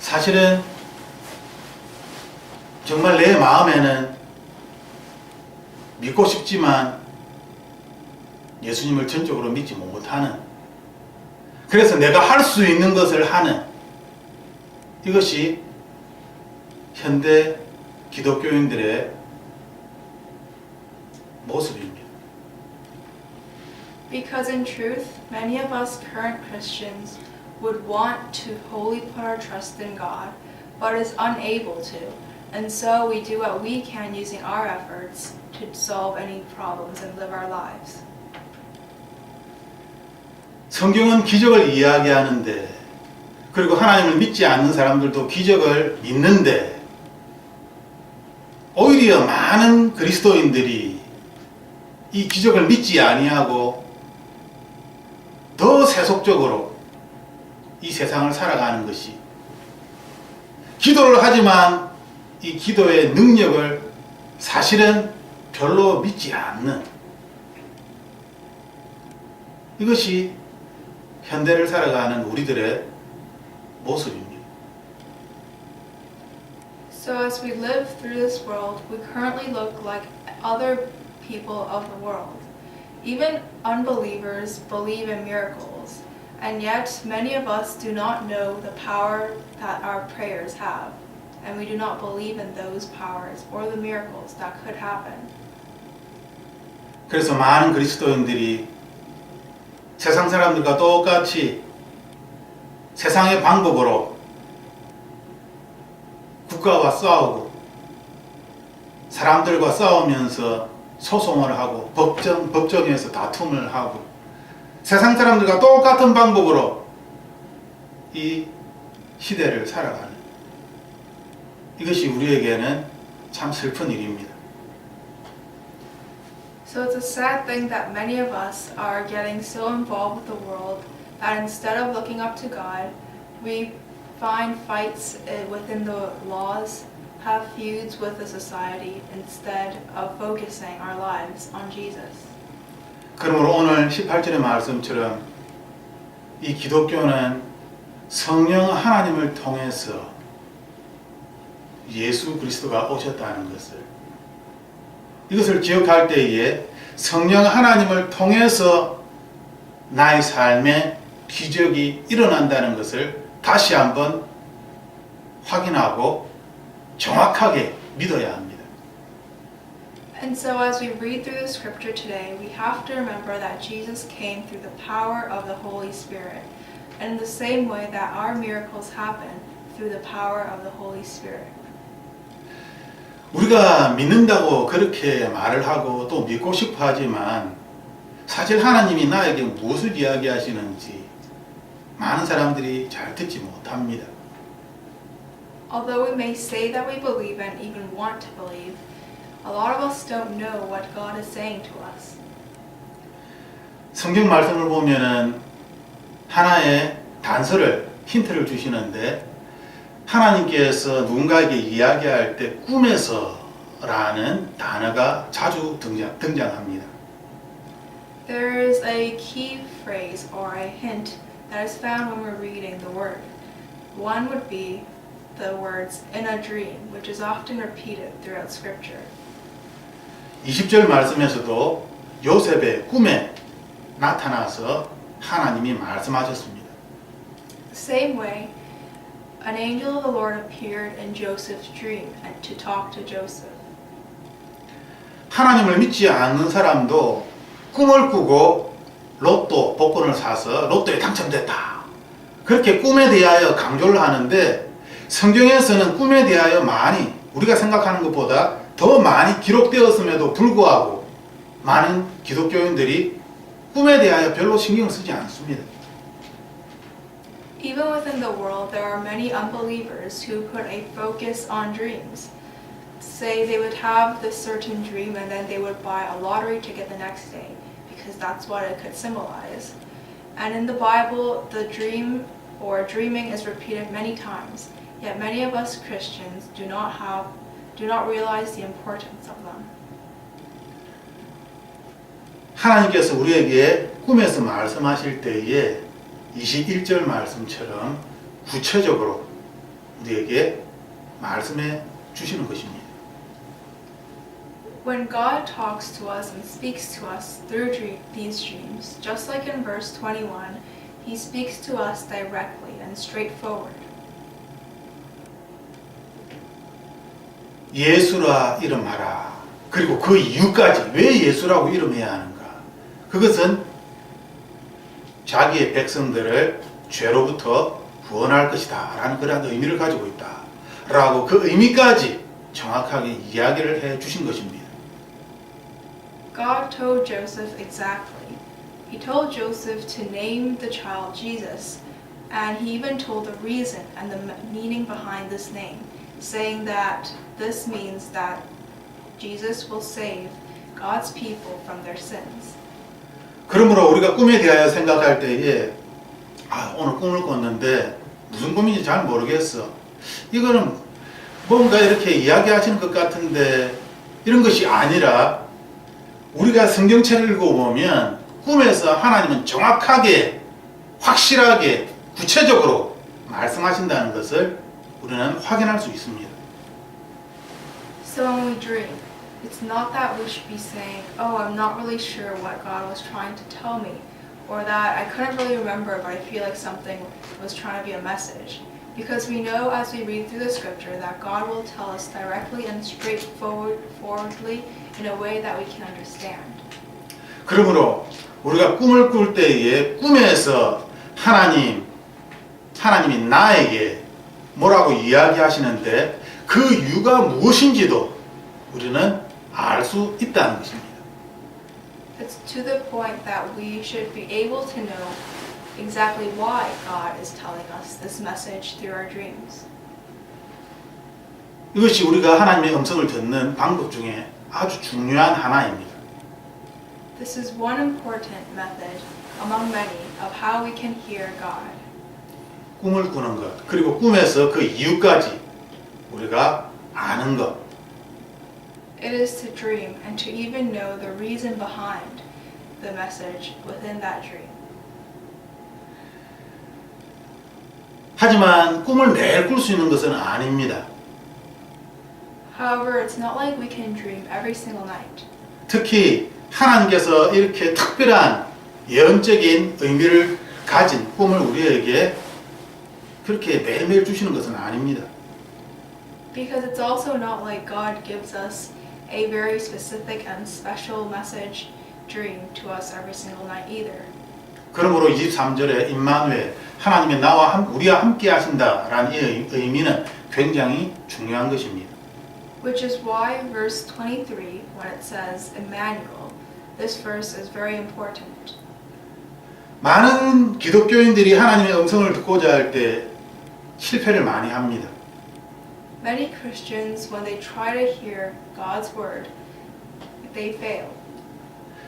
사실은 정말 내 마음에는 믿고 싶지만 예수님을 전적으로 믿지 못하는, 그래서 내가 할 수 있는 것을 하는, 이것이 현대 기독교인들의 모습입니다. Because in truth, many of us current Christians would want to wholly put our trust in God, but is unable to, and so we do what we can using our efforts to solve any problems and live our lives. 성경은 기적을 이야기하는데, 그리고 하나님을 믿지 않는 사람들도 기적을 믿는데, 오히려 많은 그리스도인들이 이 기적을 믿지 아니하고 더 세속적으로 이 세상을 살아가는 것이, 기도를 하지만 이 기도의 능력을 사실은 별로 믿지 않는, 이것이 현대를 살아가는 우리들의 모습입니다. So as we live through this world, we currently look like other people of the world. Even unbelievers believe in miracles, and yet many of us do not know the power that our prayers have, and we do not believe in those powers or the miracles that could happen. 그래서 많은 그리스도인들이 세상 사람들과 똑같이 세상의 방법으로 국가와 싸우고 사람들과 싸우면서 소송을 하고 법정에서 다툼을 하고 세상 사람들과 똑같은 방법으로 이 시대를 살아가는, 이것이 우리에게는 참 슬픈 일입니다. So it's a sad thing that many of us are getting so involved with the world that instead of looking up to God, we find fights within the laws, have feuds with the society instead of focusing our lives on Jesus. 그러므로 오늘 18절의 말씀처럼 이 기독교는 성령 하나님을 통해서 예수 그리스도가 오셨다는 것을, 이것을 기억할 때에 성령 하나님을 통해서 나의 삶에 기적이 일어난다는 것을 다시 한번 확인하고 정확하게 믿어야 합니다. And so as we read through the scripture today, we have to remember that Jesus came through the power of the Holy Spirit. And in the same way that our miracles happen through the power of the Holy Spirit. 우리가 믿는다고 그렇게 말을 하고 또 믿고 싶어 하지만 사실 하나님이 나에게 무엇을 이야기하시는지 많은 사람들이 잘 듣지 못합니다. Although we may say that we believe and even want to believe, a lot of us don't know what God is saying to us. 성경 말씀을 보면은 하나의 단서를, 힌트를 주시는데, 하나님께서 누군가에게 이야기할 때 꿈에서라는 단어가 자주 등장합니다. There is a key phrase or a hint that is found when we're reading the word. One would be the words in a dream, which is often repeated throughout scripture. 20절 말씀에서도 요셉의 꿈에 나타나서 하나님이 말씀하셨습니다. The same way, an angel of the Lord appeared in Joseph's dream and to talk to Joseph. 하나님을 믿지 않는 사람도 꿈을 꾸고 로또 복권을 사서 로또에 당첨됐다, 그렇게 꿈에 대하여 강조를 하는데, 성경에서는 꿈에 대하여 많이, 우리가 생각하는 것보다 더 많이 기록되었음에도 불구하고 많은 기독교인들이 꿈에 대하여 별로 신경 쓰지 않습니다. Even within the world, there are many unbelievers who put a focus on dreams. Say they would have this certain dream and then they would buy a lottery ticket the next day because that's what it could symbolize. And in the Bible, the dream or dreaming is repeated many times, yet many of us Christians do not realize the importance of them. 하나님께서 우리에게 꿈에서 말씀하실 때에 21절 말씀처럼 구체적으로 우리에게 말씀해 주시는 것입니다. When God talks to us and speaks to us through these dreams, just like in verse 21, He speaks to us directly and straightforward. 예수라 이름하라. 그리고 그 이유까지 왜 예수라고 이름해야 하는가? 그것은 자기의 백성들을 죄로부터 구원할 것이다 라는 그런 의미를 가지고 있다 라고 그 의미까지 정확하게 이야기를 해 주신 것입니다. God told Joseph exactly. He told Joseph to name the child Jesus, and he even told the reason and the meaning behind this name, saying that this means that Jesus will save God's people from their sins. 그러므로 우리가 꿈에 대하여 생각할 때에 오늘 꿈을 꿨는데 무슨 꿈인지 잘 모르겠어. 이거는 뭔가 이렇게 이야기하시는 것 같은데 이런 것이 아니라 우리가 성경책을 읽어보면 꿈에서 하나님은 정확하게 확실하게 구체적으로 말씀하신다는 것을 우리는 확인할 수 있습니다. So when we dream, it's not that we should be saying, oh, I'm not really sure what God was trying to tell me, or that I couldn't really remember but I feel like something was trying to be a message. Because we know as we read through the scripture that God will tell us directly and straightforwardly in a way that we can understand. 그러므로 우리가 꿈을 꿀 때에 꿈에서 하나님이 나에게 뭐라고 이야기하시는데 그 이유가 무엇인지도 우리는 알 수 있다는 것입니다. It's to the point that we should be able to know exactly why God is telling us this message through our dreams. 이것이 우리가 하나님의 음성을 듣는 방법 중에 아주 중요한 하나입니다. This is one important method among many of how we can hear God. 꿈을 꾸는 것, 그리고 꿈에서 그 이유까지 우리가 아는 것. It is to dream and to even know the reason behind the message within that dream. 하지만 꿈을 매일 꿀 수 있는 것은 아닙니다. However, it's not like we can dream every single night. 특히 하나님께서 이렇게 특별한 예언적인 의미를 가진 꿈을 우리에게 그렇게 매일매일 주시는 것은 아닙니다. Because it's also not like God gives us a very specific and special message dream to us every single night either. 그러므로 23절에 임마누엘 하나님의 나와 우리와 함께 하신다라는 이 의미는 굉장히 중요한 것입니다. Which is why verse 23, when it says Emmanuel, this verse is very important. 많은 기독교인들이 하나님의 음성을 듣고자 할 때 실패를 많이 합니다. Many Christians, when they try to hear God's word, they fail.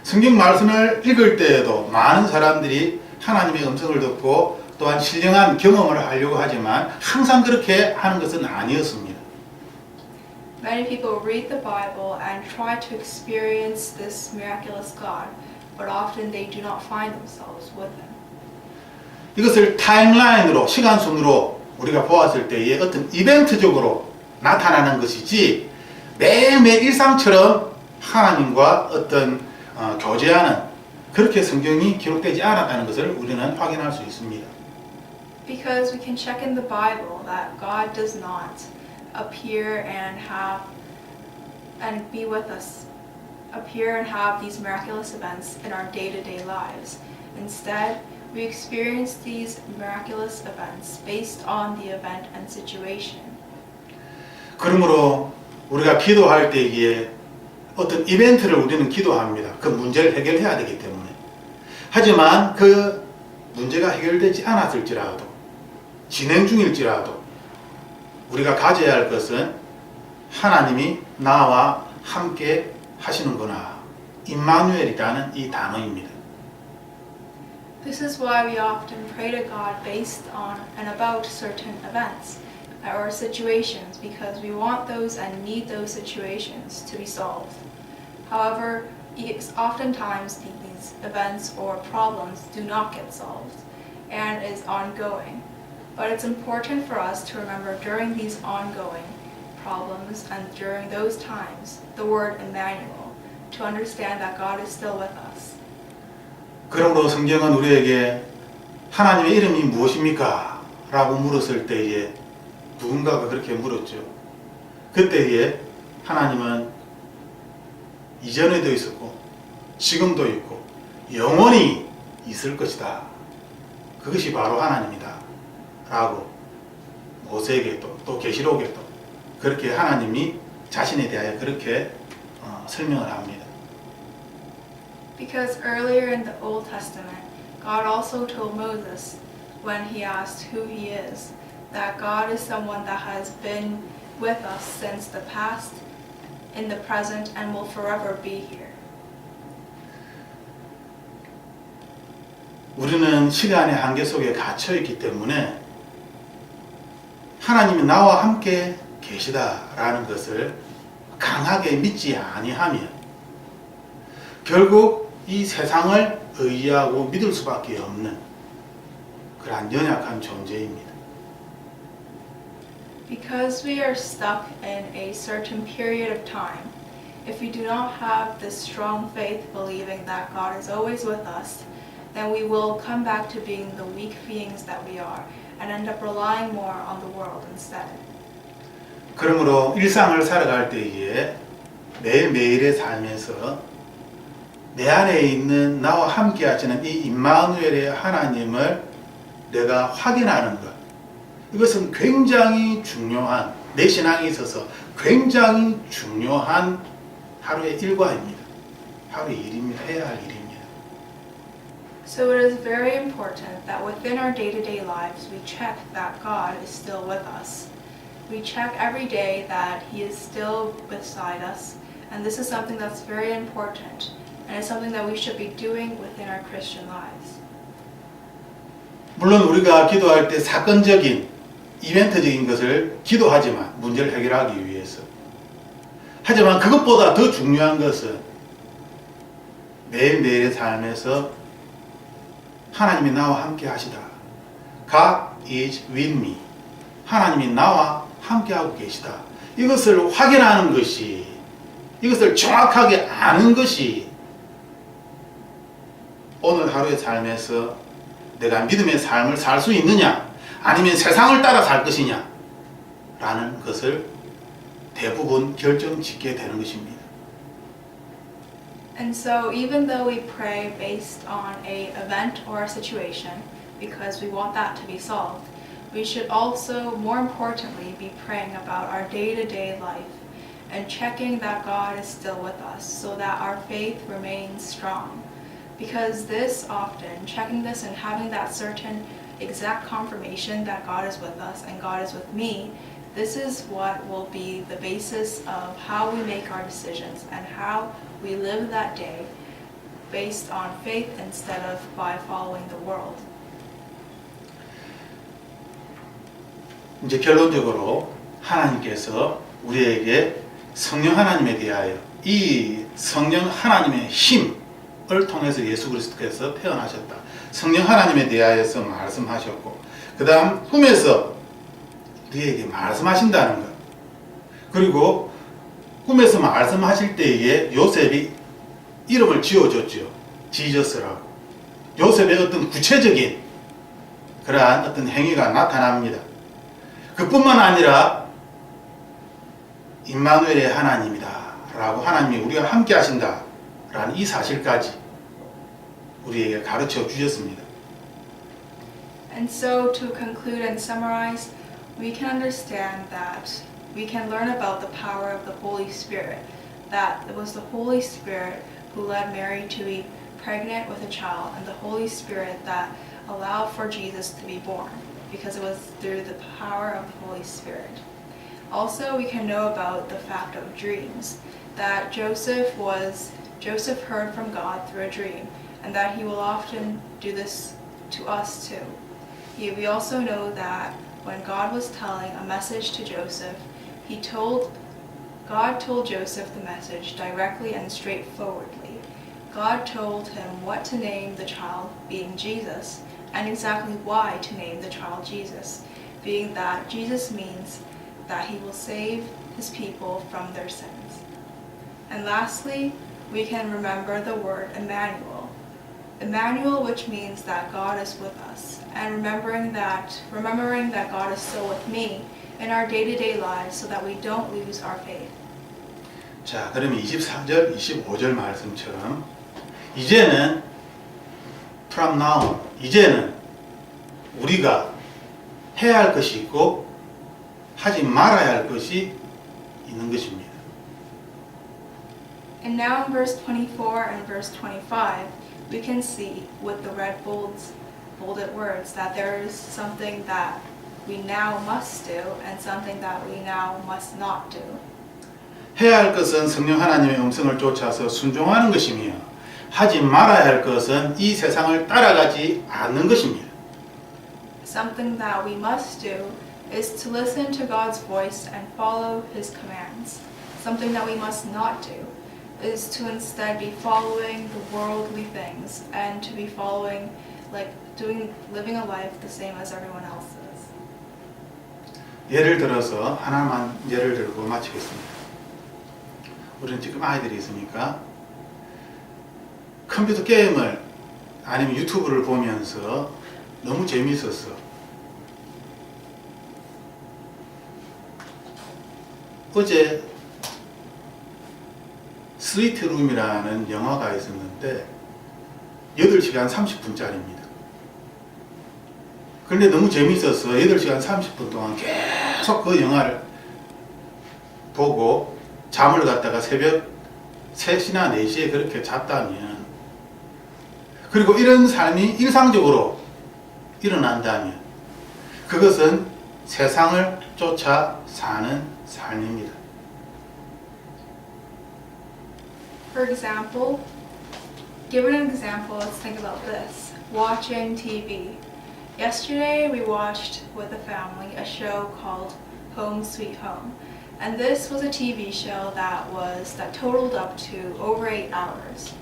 성경 말씀을 읽을 때에도 많은 사람들이 하나님의 음성을 듣고 또한 신령한 경험을 하려고 하지만 항상 그렇게 하는 것은 아니었습니다. Many people read the Bible and try to experience this miraculous God, but often they do not find themselves with Him. 이것을 타임라인으로 시간순으로 우리가 보았을 때에 어떤 이벤트적으로 나타나는 것이지 매일매일 일상처럼 하나님과 어떤 교제하는 그렇게 성경이 기록되지 않았다는 것을 우리는 확인할 수 있습니다. Because we can check in the Bible that God does not appear and be with us, appear and have these miraculous events in our day-to-day lives. Instead, we experience these miraculous events based on the event and situation. 그러므로 우리가 기도할 때에 어떤 이벤트를 우리는 기도합니다. 그 문제를 해결해야 되기 때문에. 하지만 그 문제가 해결되지 않았을지라도 진행 중일지라도 우리가 가져야 할 것은 하나님이 나와 함께 하시는구나. 임마누엘이라는 이 단어입니다. This is why we often pray to God based on and about certain events or situations, because we want those and need those situations to be solved. However, oftentimes these events or problems do not get solved and is ongoing. But it's important for us to remember during these ongoing problems and during those times, the word Emmanuel, to understand that God is still with us. 그러므로 성경은 우리에게 하나님의 이름이 무엇입니까? 라고 물었을 때에 누군가가 그렇게 물었죠. 그때에 하나님은 이전에도 있었고 지금도 있고 영원히 있을 것이다. 그것이 바로 하나님이다. 라고 모세에게도 또 계시록에도 그렇게 하나님이 자신에 대하여 그렇게 설명을 합니다. Because earlier in the Old Testament, God also told Moses when he asked who he is, that God is someone that has been with us since the past, in the present, and will forever be here. 우리는 시간의 한계 속에 갇혀 있기 때문에 하나님이 나와 함께 계시다라는 것을 강하게 믿지 아니하면 결국 이 세상을 의지하고 믿을 수밖에 없는 그러한 연약한 존재입니다. Because we are stuck in a certain period of time, if we do not have this strong faith believing that God is always with us, then we will come back to being the weak beings that we are and end up relying more on the world instead. 그러므로 일상을 살아갈 때에 매일매일의 삶에서 내 안에 있는 나와 함께 하시는 이 임마누엘의 하나님을 내가 확인하는 것, 이것은 굉장히 중요한, 내 신앙에 있어서 굉장히 중요한 하루의 일과입니다. 하루의 일입니다. 해야 할 일입니다. So it is very important that within our day-to-day lives we check that God is still with us. We check every day that He is still beside us, and this is something that's very important, and it's something that we should be doing within our Christian lives. 물론 우리가 기도할 때 사건적인, 이벤트적인 것을 기도하지만 문제를 해결하기 위해서. 하지만 그것보다 더 중요한 것은 매일매일의 삶에서 하나님이 나와 함께 하시다. God is with me. 하나님이 나와 함께하고 계시다. 이것을 확인하는 것이, 이것을 정확하게 아는 것이 오늘 하루의 삶에서 내가 믿음의 삶을 살 수 있느냐, 아니면 세상을 따라 살 것이냐 라는 것을 대부분 결정짓게 되는 것입니다. And so even though we pray based on an event or a situation, because we want that to be solved, we should also, more importantly, be praying about our day-to-day life and checking that God is still with us so that our faith remains strong. Because this often, checking this and having that certain exact confirmation that God is with us and God is with me, this is what will be the basis of how we make our decisions and how we live that day based on faith instead of by following the world. 이제 결론적으로 하나님께서 우리에게 성령 하나님에 대하여 이 성령 하나님의 힘을 통해서 예수 그리스도께서 태어나셨다. 성령 하나님에 대하여서 말씀하셨고, 그 다음 꿈에서 우리에게 말씀하신다는 것. 그리고 꿈에서 말씀하실 때에 요셉이 이름을 지어줬죠. 지저스라고. 요셉의 어떤 구체적인 그러한 어떤 행위가 나타납니다. 그뿐만 아니라 임마누엘의 하나님이다 라고, 하나님이 우리와 함께 하신다 라는 이 사실까지 우리에게 가르쳐 주셨습니다. And so to conclude and summarize, we can understand that we can learn about the power of the Holy Spirit, that it was the Holy Spirit who led Mary to be pregnant with a child, and the Holy Spirit that allowed for Jesus to be born, because it was through the power of the Holy Spirit. Also, we can know about the fact of dreams, that Joseph heard from God through a dream, and that He will often do this to us too. We also know that when God was telling a message to Joseph, God told Joseph the message directly and straightforwardly. God told him what to name the child, being Jesus, and exactly why to name the child Jesus, being that Jesus means that he will save his people from their sins. And lastly, we can remember the word Emmanuel. Emmanuel, which means that God is with us, and remembering that God is still with me in our day-to-day lives so that we don't lose our faith. 자, 그러면 23절, 25절 말씀처럼 이제는 from now, 이제는 우리가 해야 할 것이 있고 하지 말아야 할 것이 있는 것입니다. And now in verse 24 and verse 25, we can see with the red bolded words that there is something that we now must do and something that we now must not do. 해야 할 것은 성령 하나님의 음성을 쫓아서 순종하는 것이며 하지 말아야 할 것은 이 세상을 따라가지 않는 것입니다. Something that we must do is to listen to God's voice and follow His commands. Something that we must not do is to instead be following the worldly things and to be following, living a life the same as everyone else's. 예를 들어서 하나만 예를 들고 마치겠습니다. 우리는 지금 아이들이 있으니까 컴퓨터 게임을 아니면 유튜브를 보면서 너무 재미있었어. 어제 스위트룸이라는 영화가 있었는데 8시간 30분짜리입니다. 그런데 너무 재미있어서 8시간 30분 동안 계속 그 영화를 보고 잠을 갖다가 새벽 3시나 4시에 그렇게 잤다면, 그리고 이런 삶이 일상적으로 일어난다면 그것은 세상을 쫓아 사는 삶입니다. For example, given an example, let's think about this. Watching TV. Yesterday we watched with the family a show called Home Sweet Home. And this was a TV show that totaled up to over 8 hours.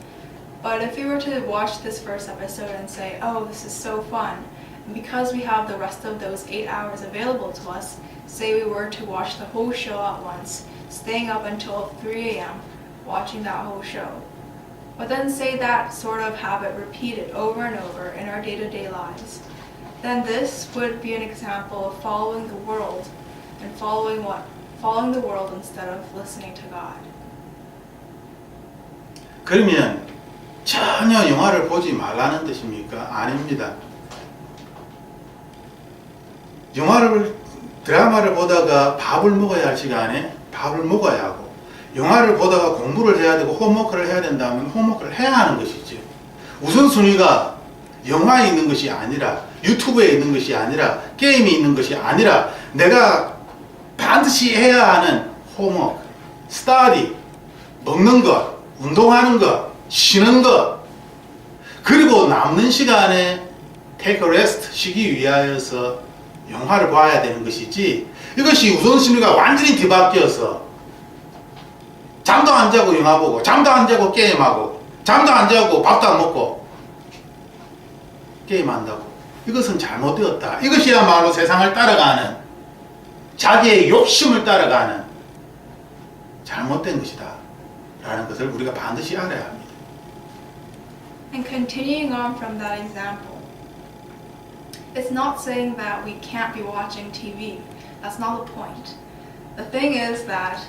But if we were to watch this first episode and say, oh, this is so fun, and because we have the rest of those 8 hours available to us, say we were to watch the whole show at once, staying up until 3 a.m., watching that whole show. But then say that sort of habit repeated over and over in our day-to-day lives, then this would be an example of following the world and following the world instead of listening to God. 그러면 전혀 영화를 보지 말라는 뜻입니까? 아닙니다. 드라마를 보다가 밥을 먹어야 할 시간에 밥을 먹어야 하고, 영화를 보다가 공부를 해야 되고 홈워크를 해야 된다면 홈워크를 해야 하는 것이죠. 우선순위가 영화에 있는 것이 아니라, 유튜브에 있는 것이 아니라, 게임에 있는 것이 아니라, 내가 반드시 해야 하는 홈워크, 스터디, 먹는 것, 운동하는 것, 쉬는 것, 그리고 남는 시간에 take a rest, 쉬기 위하여서 영화를 봐야 되는 것이지, 이것이 우선순위가 완전히 뒤바뀌어서 잠도 안 자고 영화 보고, 잠도 안 자고 게임하고, 잠도 안 자고 밥도 안 먹고 게임한다고, 이것은 잘못되었다. 이것이야말로 세상을 따라가는, 자기의 욕심을 따라가는 잘못된 것이다 라는 것을 우리가 반드시 알아야 합니다. And continuing on from that example, it's not saying that we can't be watching TV. That's not the point. The thing is that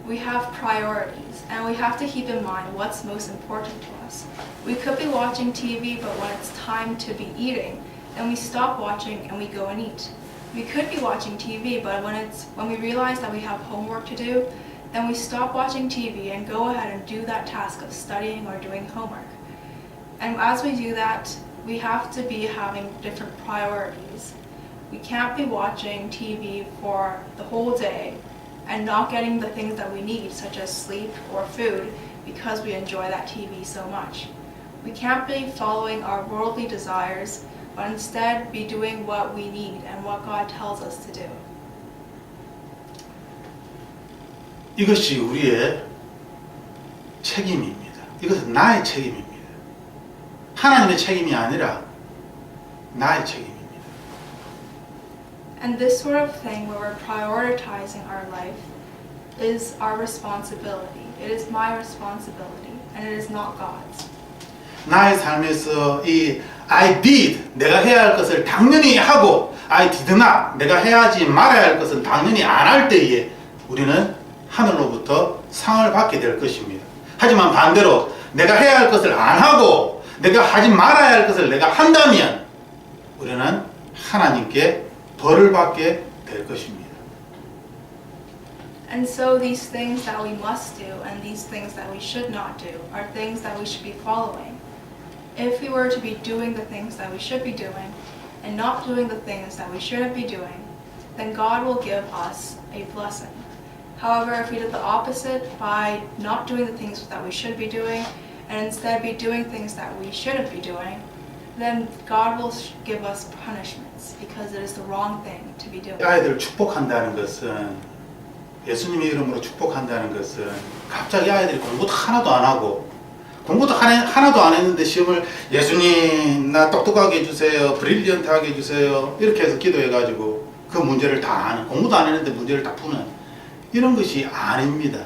we have priorities and we have to keep in mind what's most important to us. We could be watching TV, but when it's time to be eating, then we stop watching and we go and eat. We could be watching TV, but when we realize that we have homework to do, then we stop watching TV and go ahead and do that task of studying or doing homework. And as we do that, we have to be having different priorities. We can't be watching TV for the whole day and not getting the things that we need, such as sleep or food, because we enjoy that TV so much. We can't be following our worldly desires, but instead be doing what we need and what God tells us to do. 이것이 우리의 책임입니다. 이것은 나의 책임입니다. 하나님의 책임이 아니라 나의 책임입니다. And this sort of thing where we're prioritizing our life is our responsibility. It is my responsibility and it is not God's. 나의 삶에서 이 I did, 내가 해야 할 것을 당연히 하고 I did not, 내가 해야지 말아야 할 것은 당연히 안 할 때에 우리는 하늘로부터 상을 받게 될 것입니다. 하지만 반대로 내가 해야 할 것을 안 하고 내가 하지 말아야 할 것을 내가 한다면 우리는 하나님께 벌을 받게 될 것입니다. And so these things that we must do and these things that we should not do are things that we should be following. If we were to be doing the things that we should be doing and not doing the things that we shouldn't be doing, then God will give us a blessing. However, if we did the opposite by not doing the things that we should be doing and instead be doing things that we shouldn't be doing, then God will give us punishments because it is the wrong thing to be doing. 아이들을 축복한다는 것은 예수님의 이름으로 축복한다는 것은 갑자기 아이들이 공부도 하나도 안 하고 공부도 하나도 안 했는데 시험을 예수님 나 똑똑하게 해주세요, 브릴리언트하게 해주세요 이렇게 해서 기도해가지고 그 문제를 다 아는, 공부도 안 했는데 문제를 다 푸는 이런 것이 아닙니다.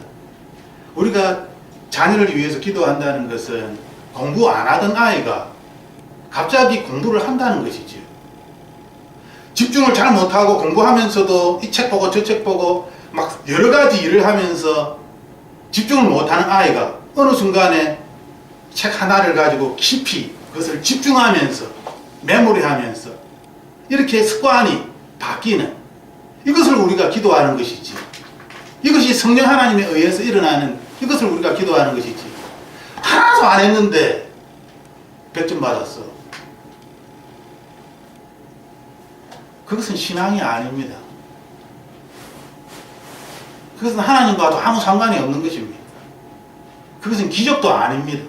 우리가 자녀를 위해서 기도한다는 것은 공부 안 하던 아이가 갑자기 공부를 한다는 것이죠. 집중을 잘 못하고 공부하면서도 이 책 보고 저 책 보고 막 여러 가지 일을 하면서 집중을 못하는 아이가 어느 순간에 책 하나를 가지고 깊이 그것을 집중하면서 메모리하면서 이렇게 습관이 바뀌는 이것을 우리가 기도하는 것이지. 이것이 성령 하나님에 의해서 일어나는 이것을 우리가 기도하는 것이지. 하나도 안 했는데 100점 받았어. 그것은 신앙이 아닙니다. 그것은 하나님과도 아무 상관이 없는 것입니다. 그것은 기적도 아닙니다.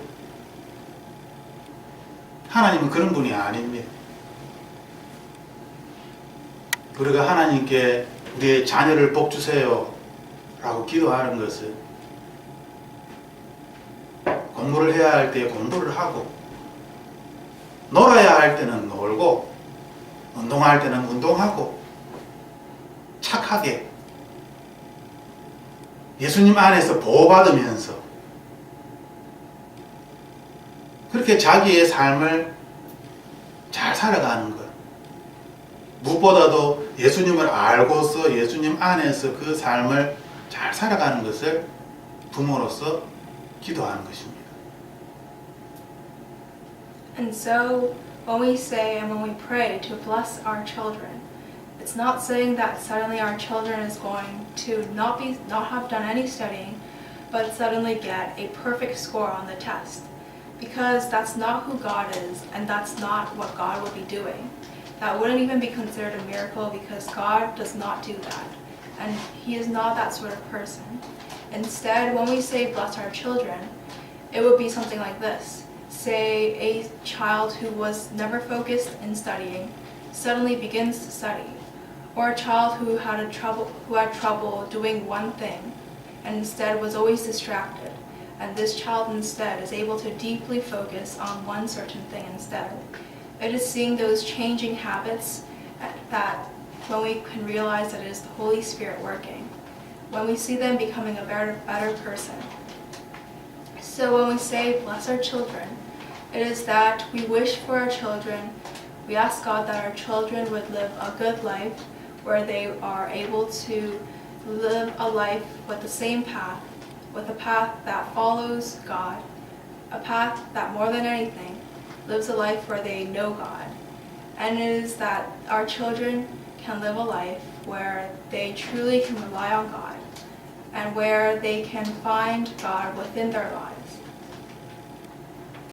하나님은 그런 분이 아닙니다. 우리가 하나님께 우리의 자녀를 복 주세요 라고 기도하는 것은 공부를 해야 할 때 공부를 하고 놀아야 할 때는 놀고 운동할 때는 운동하고 착하게 예수님 안에서 보호받으면서 그렇게 자기의 삶을 잘 살아가는 것. 무엇보다도 예수님을 알고서 예수님 안에서 그 삶을 잘 살아가는 것을 부모로서 기도하는 것입니다. And so, when we say and when we pray to bless our children, it's not saying that suddenly our children is going to not have done any studying, but suddenly get a perfect score on the test. Because that's not who God is, and that's not what God would be doing. That wouldn't even be considered a miracle because God does not do that. And He is not that sort of person. Instead, when we say bless our children, it would be something like this. Say a child who was never focused in studying suddenly begins to study. Or a child who had trouble doing one thing and instead was always distracted. And this child instead is able to deeply focus on one certain thing instead. It is seeing those changing habits that when we can realize that it is the Holy Spirit working. When we see them becoming a better person. So when we say bless our children, it is that we wish for our children, we ask God that our children would live a good life where they are able to live a life with the same path, with a path that follows God, a path that more than anything lives a life where they know God. And it is that our children can live a life where they truly can rely on God and where they can find God within their lives.